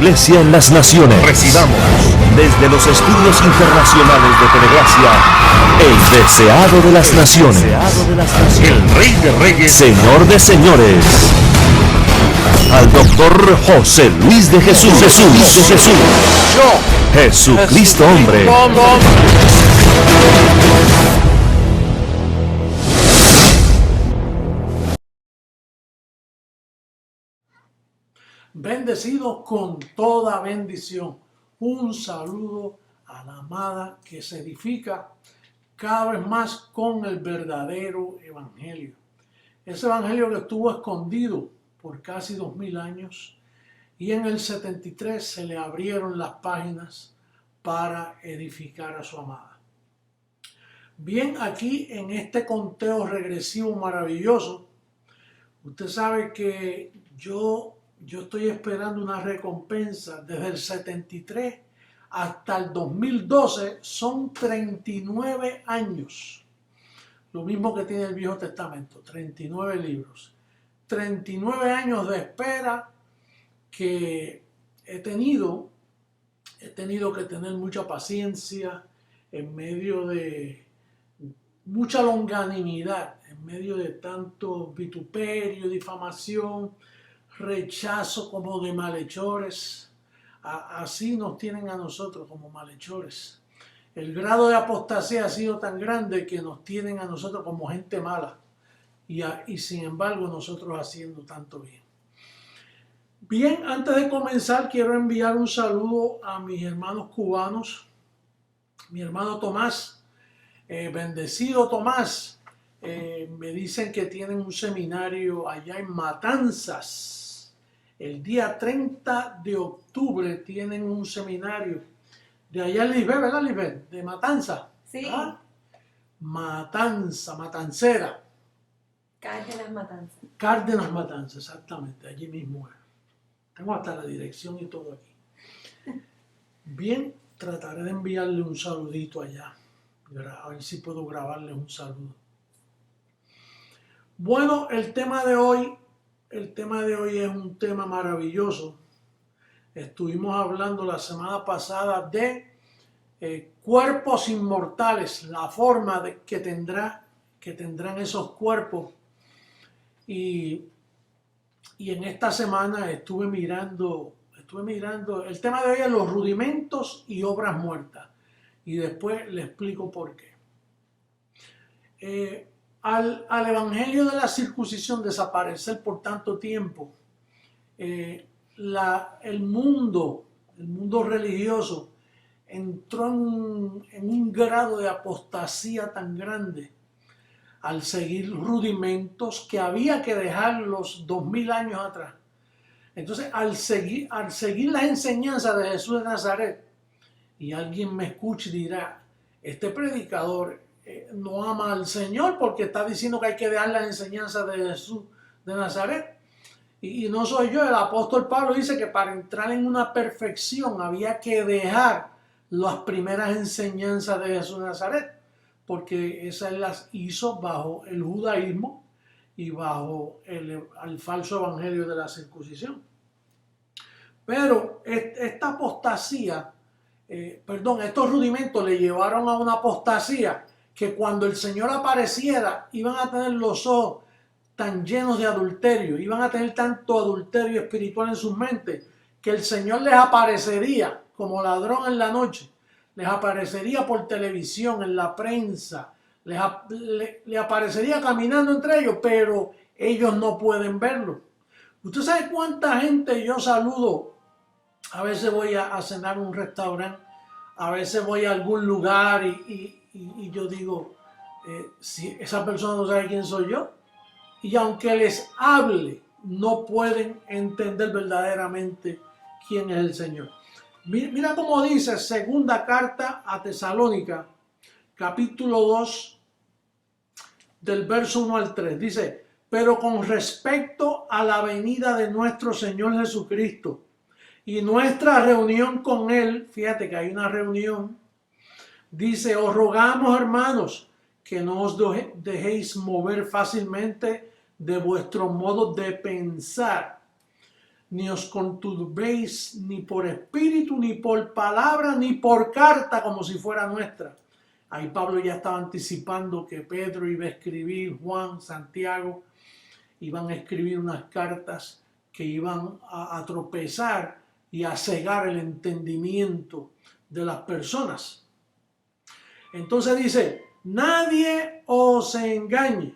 Iglesia en las Naciones. Recibamos desde los estudios internacionales de Telegracia, el deseado de las naciones, el Rey de Reyes, Señor de Señores, al Doctor José Luis de Jesús, Jesucristo hombre. Bendecidos con toda bendición. Un saludo a la amada que se edifica cada vez más con el verdadero evangelio. Ese evangelio que estuvo escondido por casi 2000 años y en el 73 se le abrieron las páginas para edificar a su amada. Bien, aquí en este conteo regresivo maravilloso, usted sabe que yo estoy esperando una recompensa desde el 73 hasta el 2012, son 39 años. Lo mismo que tiene el Viejo Testamento, 39 libros. 39 años de espera que he tenido que tener mucha paciencia en medio de mucha longanimidad, en medio de tanto vituperio, difamación, rechazo como de malhechores. Así nos tienen a nosotros como malhechores. El grado de apostasía ha sido tan grande que nos tienen a nosotros como gente mala y sin embargo nosotros haciendo tanto bien. Bien, antes de comenzar quiero enviar un saludo a mis hermanos cubanos, mi hermano Tomás, bendecido Tomás. Me dicen que tienen un seminario allá en Matanzas. El día 30 de octubre tienen un seminario de allá en Lisbeth, ¿verdad, Lisbeth? De Matanza. Sí. ¿Ah? Matanza, Matancera. Cárdenas Matanza. Cárdenas Matanza, exactamente, allí mismo. Tengo hasta la dirección y todo aquí. Bien, trataré de enviarle un saludito allá. A ver si puedo grabarle un saludo. Bueno, el tema de hoy es un tema maravilloso. Estuvimos hablando la semana pasada de cuerpos inmortales, la forma que tendrán esos cuerpos. Y en esta semana estuve mirando, el tema de hoy es los rudimentos y obras muertas. Y después le explico por qué. Al evangelio de la circuncisión desaparecer por tanto tiempo, el mundo religioso entró en un grado de apostasía tan grande al seguir rudimentos que había que dejarlos 2000 años atrás. Entonces, al seguir las enseñanzas de Jesús de Nazaret, y alguien me escucha y dirá, este predicador no ama al Señor porque está diciendo que hay que dejar las enseñanzas de Jesús de Nazaret. Y no soy yo, el apóstol Pablo dice que para entrar en una perfección había que dejar las primeras enseñanzas de Jesús de Nazaret, porque esas las hizo bajo el judaísmo y bajo el falso evangelio de la circuncisión. Pero esta apostasía, estos rudimentos le llevaron a una apostasía que cuando el Señor apareciera iban a tener los ojos tan llenos de adulterio, iban a tener tanto adulterio espiritual en sus mentes, que el Señor les aparecería como ladrón en la noche, les aparecería por televisión, en la prensa, le aparecería caminando entre ellos, pero ellos no pueden verlo. ¿Usted sabe cuánta gente yo saludo? A veces voy a cenar en un restaurante, a veces voy a algún lugar y yo digo, si esa persona no sabe quién soy yo, y aunque les hable, no pueden entender verdaderamente quién es el Señor. Mira cómo dice segunda carta a Tesalónica, capítulo 2, del verso 1 al 3. Dice, pero con respecto a la venida de nuestro Señor Jesucristo y nuestra reunión con Él, fíjate que hay una reunión, dice, os rogamos, hermanos, que no os dejéis mover fácilmente de vuestro modo de pensar, ni os conturbéis ni por espíritu, ni por palabra, ni por carta, como si fuera nuestra. Ahí Pablo ya estaba anticipando que Pedro iba a escribir, Juan, Santiago, iban a escribir unas cartas que iban a tropezar y a cegar el entendimiento de las personas. Entonces dice, nadie os engañe.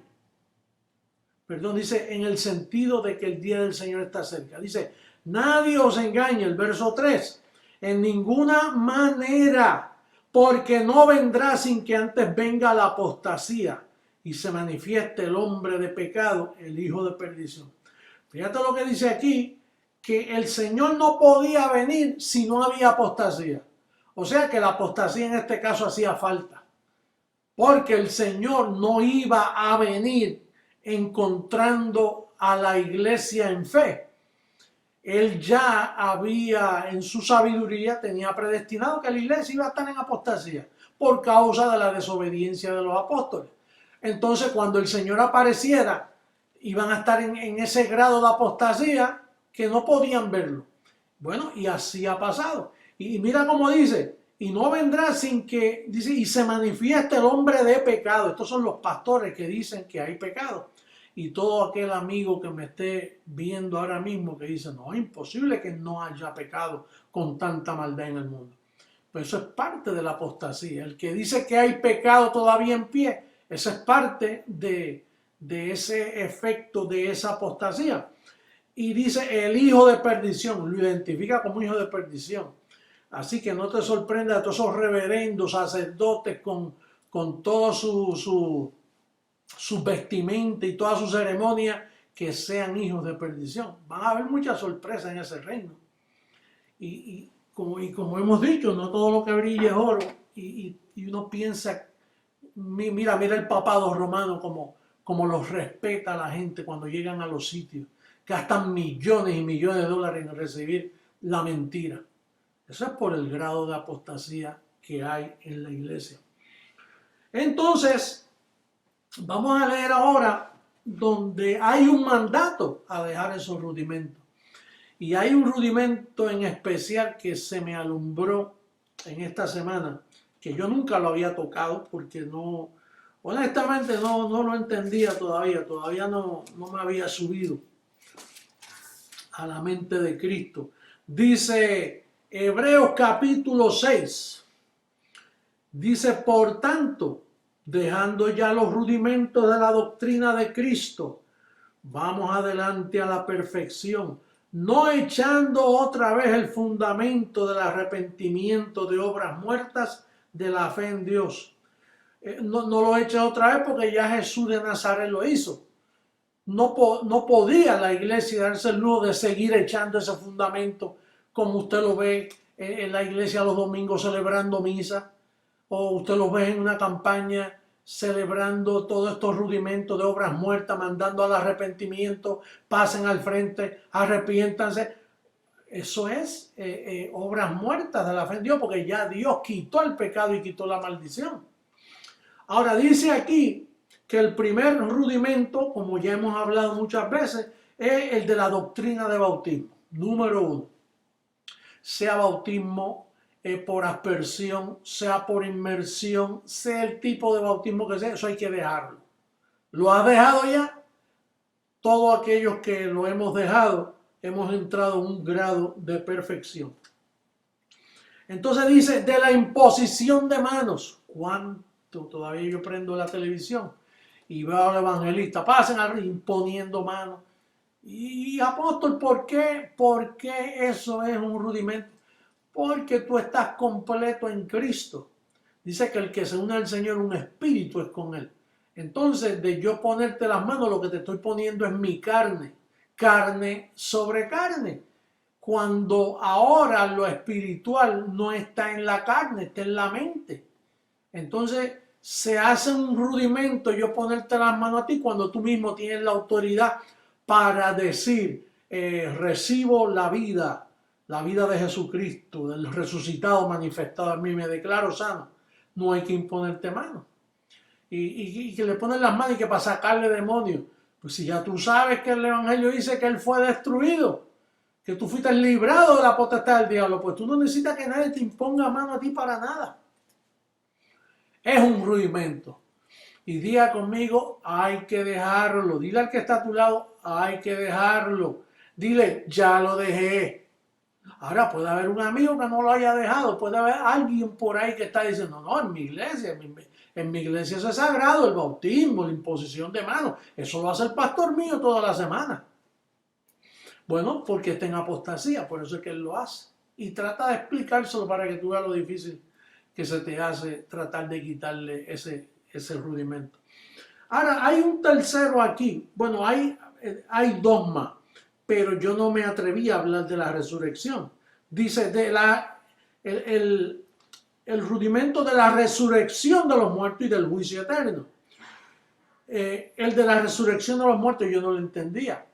Perdón, dice en el sentido de que el día del Señor está cerca. Dice, nadie os engañe, el verso 3, en ninguna manera, porque no vendrá sin que antes venga la apostasía y se manifieste el hombre de pecado, el hijo de perdición. Fíjate lo que dice aquí, que el Señor no podía venir si no había apostasía. O sea que la apostasía en este caso hacía falta, porque el Señor no iba a venir encontrando a la iglesia en fe. Él ya había, en su sabiduría, tenía predestinado que la iglesia iba a estar en apostasía por causa de la desobediencia de los apóstoles. Entonces, cuando el Señor apareciera, iban a estar en ese grado de apostasía que no podían verlo. Bueno, y así ha pasado. Y mira cómo dice, y no vendrá sin que, dice, y se manifieste el hombre de pecado. Estos son los pastores que dicen que hay pecado. Y todo aquel amigo que me esté viendo ahora mismo que dice, no, es imposible que no haya pecado con tanta maldad en el mundo. Pues eso es parte de la apostasía. El que dice que hay pecado todavía en pie, eso es parte de ese efecto de esa apostasía. Y dice el hijo de perdición, lo identifica como hijo de perdición. Así que no te sorprenda de todos esos reverendos, sacerdotes con todo su vestimenta y toda su ceremonia, que sean hijos de perdición. Van a haber muchas sorpresas en ese reino. Y como hemos dicho, no todo lo que brilla es oro. Y uno piensa, mira el papado romano como los respeta a la gente cuando llegan a los sitios. Gastan millones y millones de dólares en recibir la mentira. Eso es por el grado de apostasía que hay en la iglesia. Entonces, vamos a leer ahora donde hay un mandato a dejar esos rudimentos. Y hay un rudimento en especial que se me alumbró en esta semana, que yo nunca lo había tocado porque no, honestamente no lo entendía todavía no me había subido a la mente de Cristo. Dice Hebreos capítulo 6, dice, por tanto, dejando ya los rudimentos de la doctrina de Cristo, vamos adelante a la perfección, no echando otra vez el fundamento del arrepentimiento de obras muertas de la fe en Dios. No lo echa otra vez porque ya Jesús de Nazaret lo hizo. No podía la iglesia darse el lujo de seguir echando ese fundamento como usted lo ve en la iglesia los domingos celebrando misa, o usted lo ve en una campaña celebrando todos estos rudimentos de obras muertas, mandando al arrepentimiento, pasen al frente, arrepiéntanse. Eso es obras muertas de la fe en Dios, porque ya Dios quitó el pecado y quitó la maldición. Ahora dice aquí que el primer rudimento, como ya hemos hablado muchas veces, es el de la doctrina de bautismo. Número 1. Sea bautismo por aspersión, sea por inmersión, sea el tipo de bautismo que sea, eso hay que dejarlo. ¿Lo has dejado ya? Todos aquellos que lo hemos dejado, hemos entrado en un grado de perfección. Entonces dice, de la imposición de manos. ¿Cuánto? Todavía yo prendo la televisión y veo al evangelista, pasen imponiendo manos. Y apóstol, ¿por qué? ¿Por qué eso es un rudimento? Porque tú estás completo en Cristo. Dice que el que se une al Señor, un espíritu es con Él. Entonces, de yo ponerte las manos, lo que te estoy poniendo es mi carne. Carne sobre carne. Cuando ahora lo espiritual no está en la carne, está en la mente. Entonces, se hace un rudimento yo ponerte las manos a ti cuando tú mismo tienes la autoridad para decir, recibo la vida de Jesucristo, del resucitado manifestado en mí, me declaro sano. No hay que imponerte manos. Y que le ponen las manos y que para sacarle demonios. Pues si ya tú sabes que el Evangelio dice que Él fue destruido, que tú fuiste librado de la potestad del diablo, pues tú no necesitas que nadie te imponga mano a ti para nada. Es un rudimento. Y diga conmigo, hay que dejarlo. Dile al que está a tu lado, hay que dejarlo. Dile, ya lo dejé. Ahora puede haber un amigo que no lo haya dejado, puede haber alguien por ahí que está diciendo, no, en mi iglesia, en mi iglesia eso es sagrado, el bautismo, la imposición de manos, eso lo hace el pastor mío toda la semana. Bueno, porque está en apostasía, por eso es que él lo hace. Y trata de explicárselo para que tú veas lo difícil que se te hace tratar de quitarle ese rudimento. Ahora, hay un tercero aquí, bueno, hay dos más, pero yo no me atreví a hablar de la resurrección. Dice, el rudimento de la resurrección de los muertos y del juicio eterno. El de la resurrección de los muertos yo no lo entendía,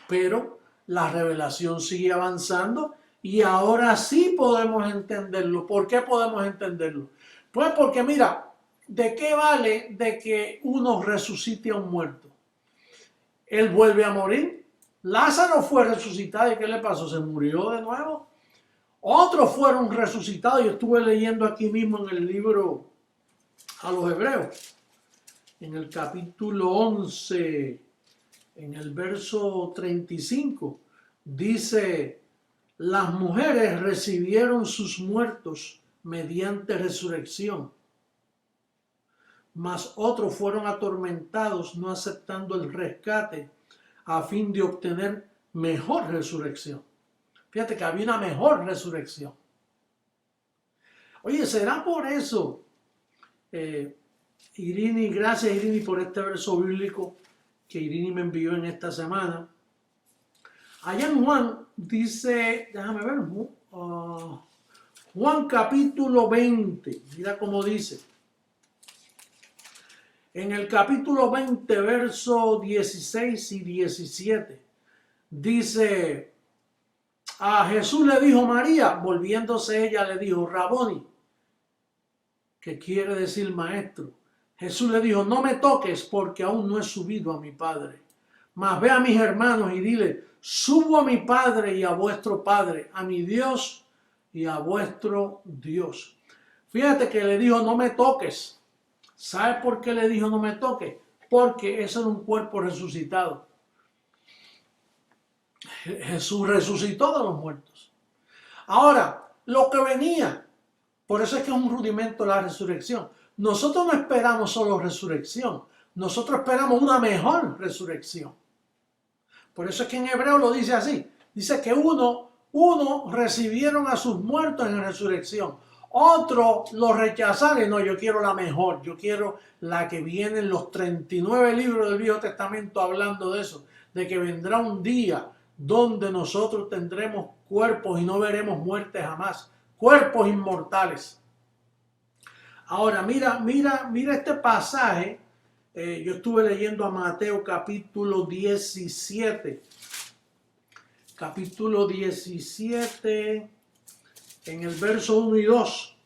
pero la revelación sigue avanzando y ahora sí podemos entenderlo. ¿Por qué podemos entenderlo? Pues porque mira, ¿de qué vale de que uno resucite a un muerto? Él vuelve a morir. Lázaro fue resucitado y ¿qué le pasó? ¿Se murió de nuevo? Otros fueron resucitados. Yo estuve leyendo aquí mismo en el libro a los Hebreos, en el capítulo 11, en el verso 35, dice, las mujeres recibieron sus muertos mediante resurrección, mas otros fueron atormentados no aceptando el rescate a fin de obtener mejor resurrección. Fíjate que había una mejor resurrección. Oye, ¿será por eso, Irini, gracias Irini por este verso bíblico que Irini me envió en esta semana? Allá en Juan dice, déjame ver, Juan capítulo 20, mira cómo dice. En el capítulo 20, verso 16 y 17, dice, a Jesús le dijo María, volviéndose ella le dijo, Raboni, que quiere decir maestro. Jesús le dijo, no me toques porque aún no he subido a mi Padre. Mas ve a mis hermanos y dile, subo a mi Padre y a vuestro Padre, a mi Dios y a vuestro Dios. Fíjate que le dijo, no me toques. ¿Sabe por qué le dijo no me toques? Porque ese era un cuerpo resucitado. Jesús resucitó de los muertos. Ahora, lo que venía, por eso es que es un rudimento la resurrección. Nosotros no esperamos solo resurrección, nosotros esperamos una mejor resurrección. Por eso es que en Hebreo lo dice así. Dice que uno recibieron a sus muertos en la resurrección. Otro lo rechazaron y no, yo quiero la mejor. Yo quiero la que viene en los 39 libros del Viejo Testamento hablando de eso. De que vendrá un día donde nosotros tendremos cuerpos y no veremos muerte jamás. Cuerpos inmortales. Ahora, mira este pasaje. Yo estuve leyendo a Mateo capítulo 17. Capítulo 17, en el verso 1 y 2.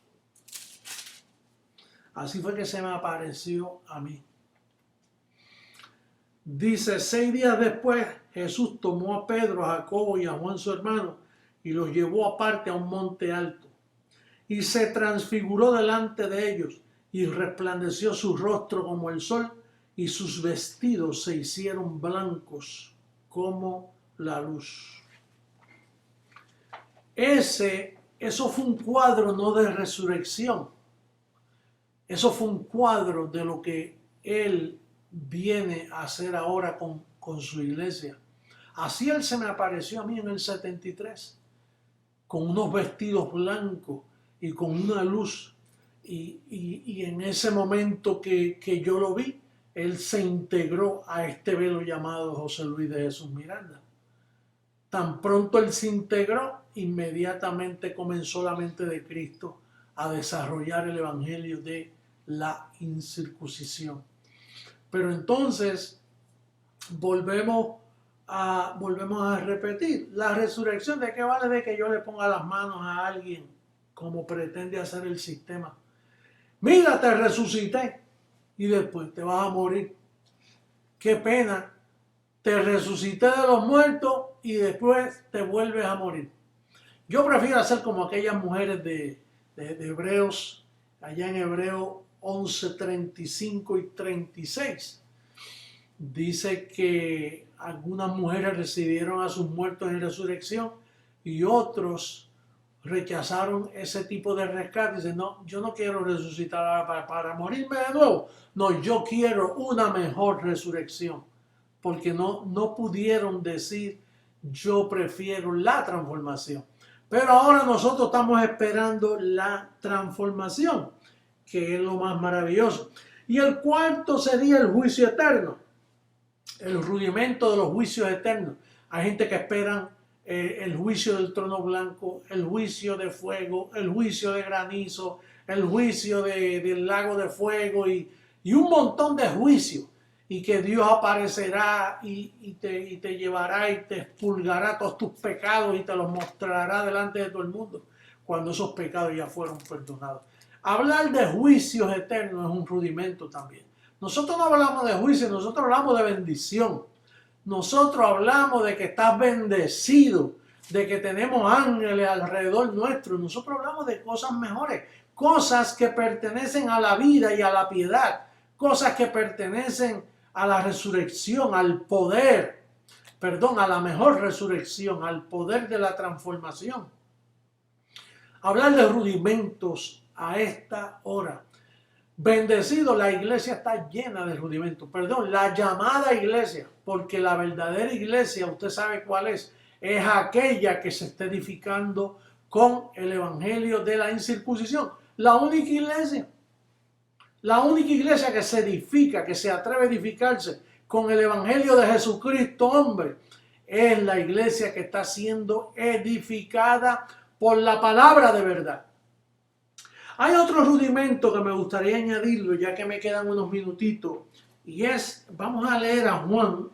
Así fue que se me apareció a mí. Dice, 6 días después, Jesús tomó a Pedro, a Jacobo y a Juan su hermano y los llevó aparte a un monte alto. Y se transfiguró delante de ellos y resplandeció su rostro como el sol y sus vestidos se hicieron blancos como la luz. Eso fue un cuadro no de resurrección. Eso fue un cuadro de lo que Él viene a hacer ahora con su iglesia. Así Él se me apareció a mí en el 73, con unos vestidos blancos y con una luz. Y en ese momento que yo lo vi, Él se integró a este velo llamado José Luis de Jesús Miranda. Tan pronto Él se integró, inmediatamente comenzó la mente de Cristo a desarrollar el evangelio de la incircuncisión. Pero entonces volvemos a repetir, la resurrección, ¿de qué vale de que yo le ponga las manos a alguien como pretende hacer el sistema? Mira, te resucité y después te vas a morir. Qué pena te resucité de los muertos y después te vuelves a morir. Yo prefiero hacer como aquellas mujeres de Hebreos, allá en Hebreo 11, 35 y 36. Dice que algunas mujeres recibieron a sus muertos en resurrección y otros rechazaron ese tipo de rescate. Dicen, no, yo no quiero resucitar para morirme de nuevo. No, yo quiero una mejor resurrección. Porque no pudieron decir, yo prefiero la transformación. Pero ahora nosotros estamos esperando la transformación, que es lo más maravilloso. Y el cuarto sería el juicio eterno. El rudimento de los juicios eternos. Hay gente que esperan el juicio del trono blanco, el juicio de fuego, el juicio de granizo, el juicio del lago de fuego y un montón de juicios. Y que Dios aparecerá y te llevará y te expurgará todos tus pecados y te los mostrará delante de todo el mundo cuando esos pecados ya fueron perdonados. Hablar de juicios eternos es un rudimento también. Nosotros no hablamos de juicio, nosotros hablamos de bendición. Nosotros hablamos de que estás bendecido, de que tenemos ángeles alrededor nuestro. Nosotros hablamos de cosas mejores, cosas que pertenecen a la vida y a la piedad, cosas que pertenecen a la resurrección, al poder, a la mejor resurrección, al poder de la transformación. Hablar de rudimentos a esta hora. Bendecido, la iglesia está llena de rudimentos. La llamada iglesia, porque la verdadera iglesia, usted sabe cuál es aquella que se está edificando con el evangelio de la incircuncisión. La única iglesia que se edifica, que se atreve a edificarse con el evangelio de Jesucristo, hombre, es la iglesia que está siendo edificada por la palabra de verdad. Hay otro rudimento que me gustaría añadirlo, ya que me quedan unos minutitos, y vamos a leer a Juan,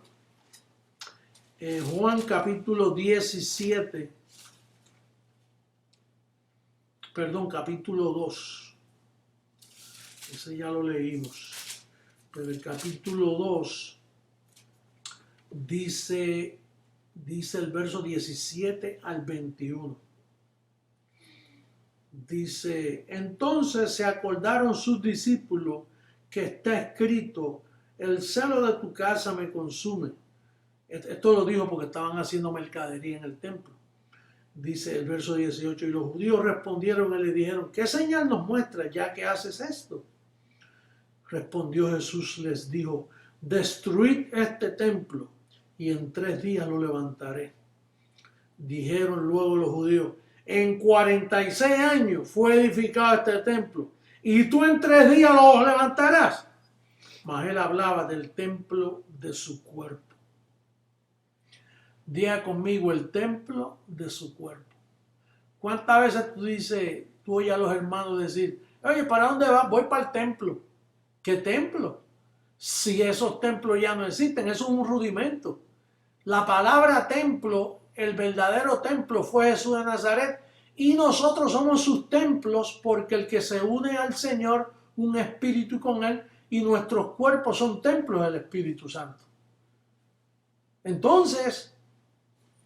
Juan capítulo 17, capítulo 2, ese ya lo leímos, pero el capítulo 2 dice el verso 17 al 21. Dice, entonces se acordaron sus discípulos que está escrito, el celo de tu casa me consume. Esto lo dijo porque estaban haciendo mercadería en el templo. Dice el verso 18, y los judíos respondieron y le dijeron, ¿qué señal nos muestra ya que haces esto? Respondió Jesús, les dijo, destruid este templo y en 3 días lo levantaré. Dijeron luego los judíos, en 46 años fue edificado este templo y tú en 3 días lo levantarás. Mas él hablaba del templo de su cuerpo. Diga conmigo, el templo de su cuerpo. ¿Cuántas veces tú oyes a los hermanos decir, oye, ¿para dónde vas? Voy para el templo. ¿Qué templo? Si esos templos ya no existen, eso es un rudimento. La palabra templo, el verdadero templo fue Jesús de Nazaret y nosotros somos sus templos porque el que se une al Señor, un espíritu con él, y nuestros cuerpos son templos del Espíritu Santo. Entonces,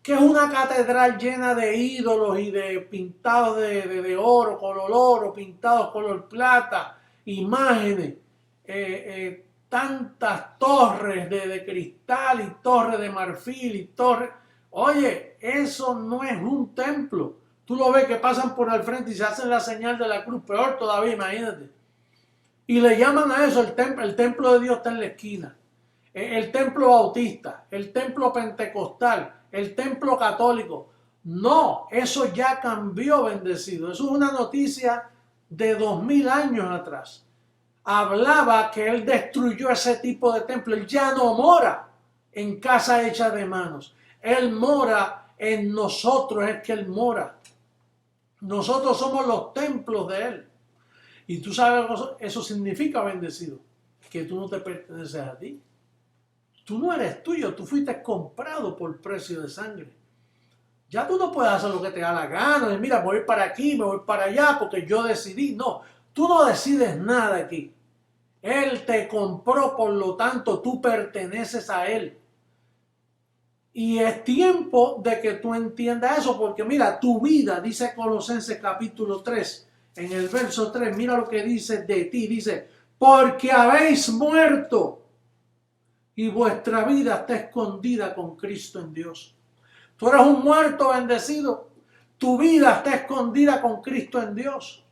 ¿qué es una catedral llena de ídolos y de pintados de oro, color oro, pintados color plata, imágenes, tantas torres de cristal y torres de marfil y torres? Oye, eso no es un templo. Tú lo ves que pasan por al frente y se hacen la señal de la cruz, peor todavía, imagínate. Y le llaman a eso el templo de Dios está en la esquina. El templo bautista, el templo pentecostal, el templo católico. No, eso ya cambió, bendecido. Eso es una noticia de 2000 años atrás. Hablaba que él destruyó ese tipo de templo. Él ya no mora en casa hecha de manos. Él mora en nosotros, es que él mora. Nosotros somos los templos de él. Y tú sabes, eso significa, bendecido, que tú no te perteneces a ti. Tú no eres tuyo, tú fuiste comprado por precio de sangre. Ya tú no puedes hacer lo que te da la gana. Mira, me voy para aquí, me voy para allá porque yo decidí. No, tú no decides nada aquí. Él te compró, por lo tanto, tú perteneces a él. Y es tiempo de que tú entiendas eso, porque mira, tu vida, dice Colosenses capítulo 3, en el verso 3, mira lo que dice de ti, dice, porque habéis muerto y vuestra vida está escondida con Cristo en Dios. Tú eres un muerto bendecido, tu vida está escondida con Cristo en Dios.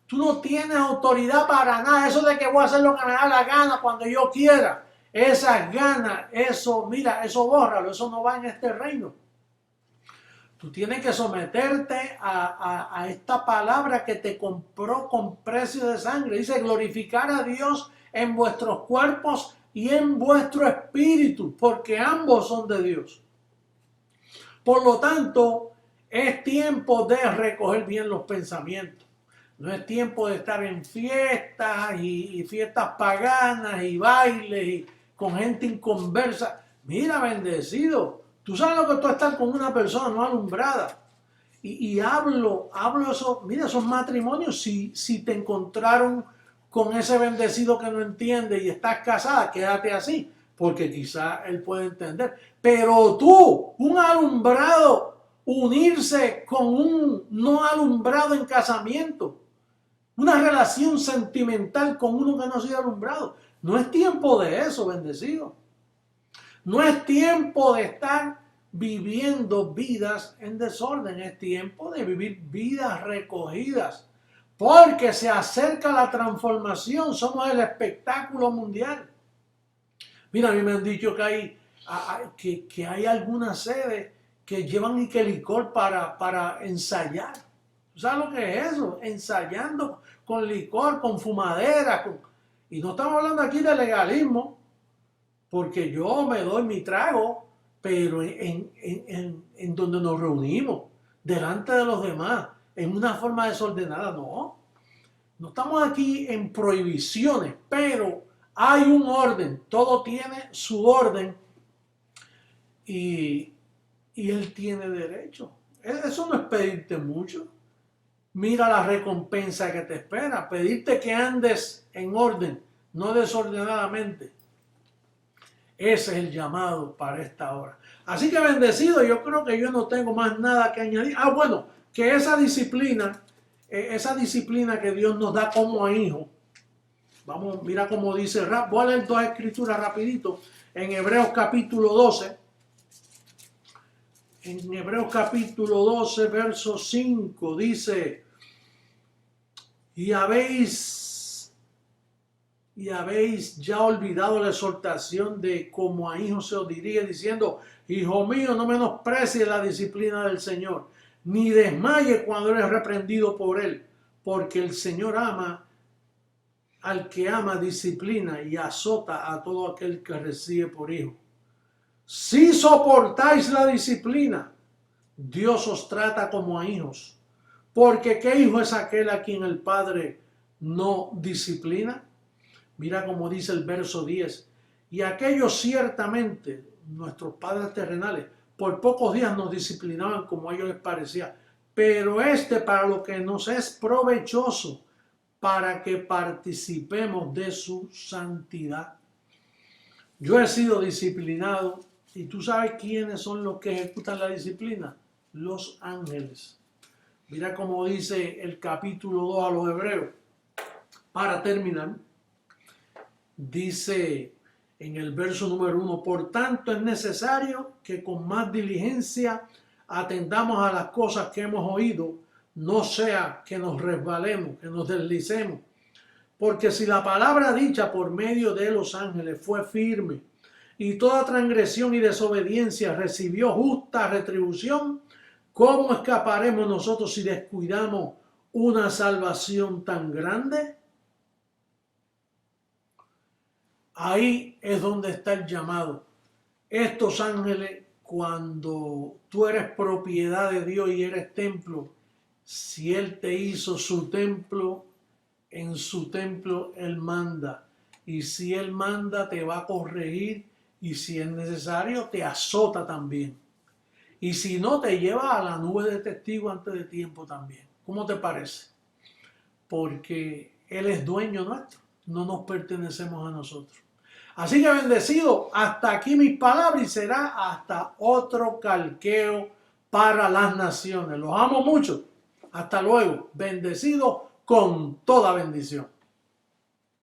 Tú no tienes autoridad para nada, eso de que voy a hacer lo que me da la gana cuando yo quiera. Esas ganas, eso, mira, eso bórralo, eso no va en este reino. Tú tienes que someterte a esta palabra que te compró con precio de sangre. Dice, glorificar a Dios en vuestros cuerpos y en vuestro espíritu, porque ambos son de Dios. Por lo tanto, es tiempo de recoger bien los pensamientos. No es tiempo de estar en fiestas y fiestas paganas y bailes y con gente inconversa. Mira, bendecido, tú sabes lo que tú estás con una persona no alumbrada. Y hablo eso, mira, esos matrimonios, si te encontraron con ese bendecido que no entiende y estás casada, quédate así, porque quizá él puede entender. Pero tú, un alumbrado, unirse con un no alumbrado en casamiento, una relación sentimental con uno que no ha sido alumbrado. No es tiempo de eso, bendecido. No es tiempo de estar viviendo vidas en desorden. Es tiempo de vivir vidas recogidas. Porque se acerca la transformación. Somos el espectáculo mundial. Mira, a mí me han dicho que hay algunas sedes que llevan y que licor para ensayar. ¿Sabes lo que es eso? Ensayando con licor, con fumadera. Y no estamos hablando aquí de legalismo, porque yo me doy mi trago, pero en donde nos reunimos, delante de los demás, en una forma desordenada, no. No estamos aquí en prohibiciones, pero hay un orden, todo tiene su orden y él tiene derecho. Eso no es pedirte mucho. Mira la recompensa que te espera. Pedirte que andes en orden, no desordenadamente. Ese es el llamado para esta hora. Así que bendecido, yo creo que yo no tengo más nada que añadir. Bueno, que esa disciplina que Dios nos da como a hijo. Vamos, mira cómo dice, voy a leer dos escrituras rapidito. En Hebreos capítulo 12. En Hebreos capítulo 12, verso 5, dice, y habéis ya olvidado la exhortación de como a hijos se os dirige, diciendo, hijo mío, no menosprecies la disciplina del Señor, ni desmayes cuando eres reprendido por él, porque el Señor ama al que ama, disciplina y azota a todo aquel que recibe por hijo. Si soportáis la disciplina, Dios os trata como a hijos. Porque ¿qué hijo es aquel a quien el Padre no disciplina? Mira cómo dice el verso 10. Y aquellos ciertamente, nuestros padres terrenales, por pocos días nos disciplinaban como a ellos les parecía. Pero para lo que nos es provechoso, para que participemos de su santidad. Yo he sido disciplinado. ¿Y tú sabes quiénes son los que ejecutan la disciplina? Los ángeles. Mira cómo dice el capítulo 2 a los Hebreos. Para terminar, dice en el verso número 1, por tanto es necesario que con más diligencia atendamos a las cosas que hemos oído, no sea que nos resbalemos, que nos deslicemos. Porque si la palabra dicha por medio de los ángeles fue firme, y toda transgresión y desobediencia recibió justa retribución, ¿cómo escaparemos nosotros si descuidamos una salvación tan grande? Ahí es donde está el llamado. Estos ángeles, cuando tú eres propiedad de Dios y eres templo, si Él te hizo su templo, en su templo Él manda. Y si Él manda, te va a corregir. Y si es necesario, te azota también. Y si no, te lleva a la nube de testigos antes de tiempo también. ¿Cómo te parece? Porque Él es dueño nuestro. No nos pertenecemos a nosotros. Así que bendecido, hasta aquí mis palabras y será hasta otro calqueo para las naciones. Los amo mucho. Hasta luego. Bendecido con toda bendición.